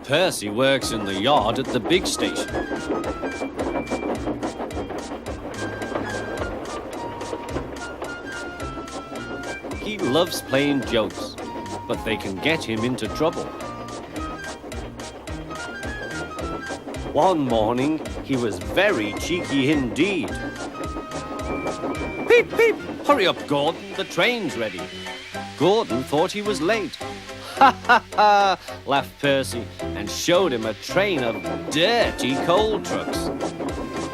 Percy works in the yard at the big station. He loves playing jokes, but they can get him into trouble. One morning, he was very cheeky indeed. Peep, peep! Hurry up, Gordon, the train's ready. Gordon thought he was late. Ha ha ha! Laughed Percy and showed him a train of dirty coal trucks.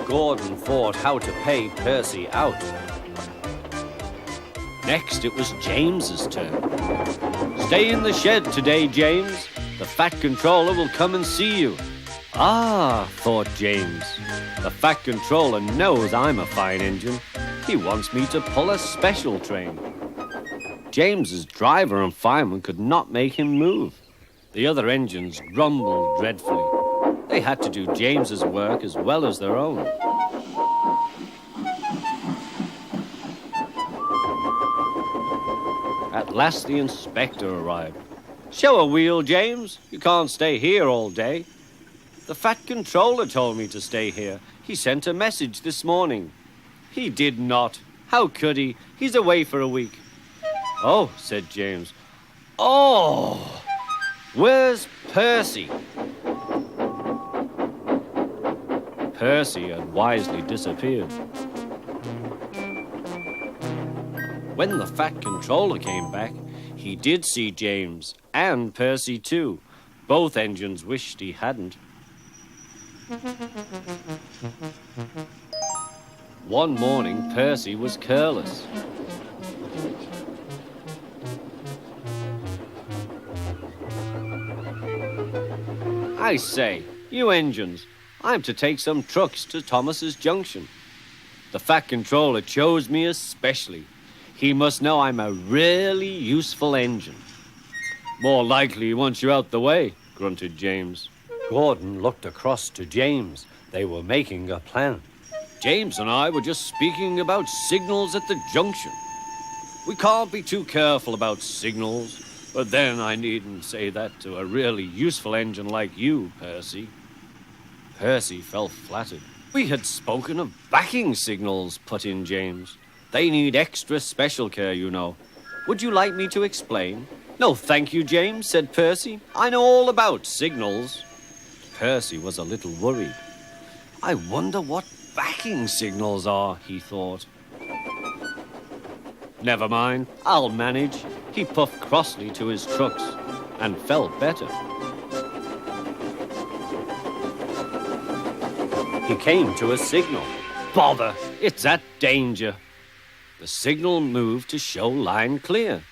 Gordon thought how to pay Percy out. Next, it was James's turn. Stay in the shed today, James. The Fat Controller will come and see you. Ah, thought James. The Fat Controller knows I'm a fine engine. He wants me to pull a special train. James's driver and fireman could not make him move. The other engines grumbled dreadfully. They had to do James's work as well as their own. At last the inspector arrived. Show a wheel, James. You can't stay here all day. The Fat Controller told me to stay here. He sent a message this morning. He did not. How could he? He's away for a week. Oh, said James. Oh, where's Percy? Percy had wisely disappeared. When the Fat Controller came back, he did see James and Percy too. Both engines wished he hadn't. One morning, Percy was careless. I say, you engines, I'm to take some trucks to Thomas's Junction. The Fat Controller chose me especially. He must know I'm a really useful engine. More likely he wants you out the way, grunted James. Gordon looked across to James. They were making a plan. James and I were just speaking about signals at the junction. We can't be too careful about signals, but then I needn't say that to a really useful engine like you, Percy. Percy felt flattered. We had spoken of backing signals, put in James. They need extra special care, you know. Would you like me to explain? No, thank you, James, said Percy. I know all about signals. Percy was a little worried. I wonder what backing signals are, he thought. Never mind, I'll manage. He puffed crossly to his trucks and felt better. He came to a signal. Bother, it's at danger. The signal moved to show line clear.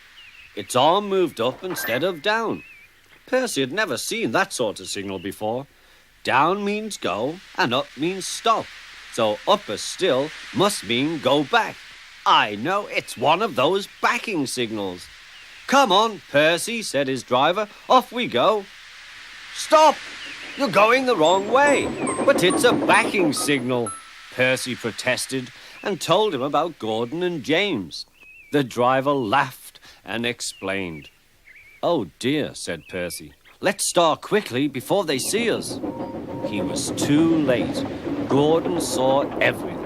Its arm moved up instead of down. Percy had never seen that sort of signal before. Down means go and up means stop. So upper still must mean go back. I know, it's one of those backing signals. Come on, Percy, said his driver. Off we go. Stop! You're going the wrong way. But it's a backing signal, Percy protested and told him about Gordon and James. The driver laughed and explained. Oh dear, said Percy. Let's start quickly before they see us. He was too late. Gordon saw everything.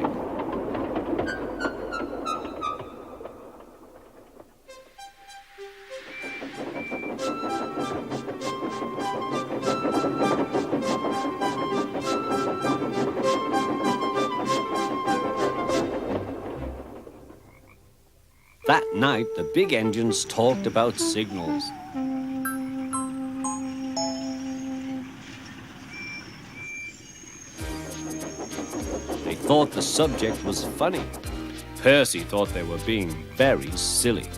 That night, the big engines talked about signals. They thought the subject was funny. Percy thought they were being very silly.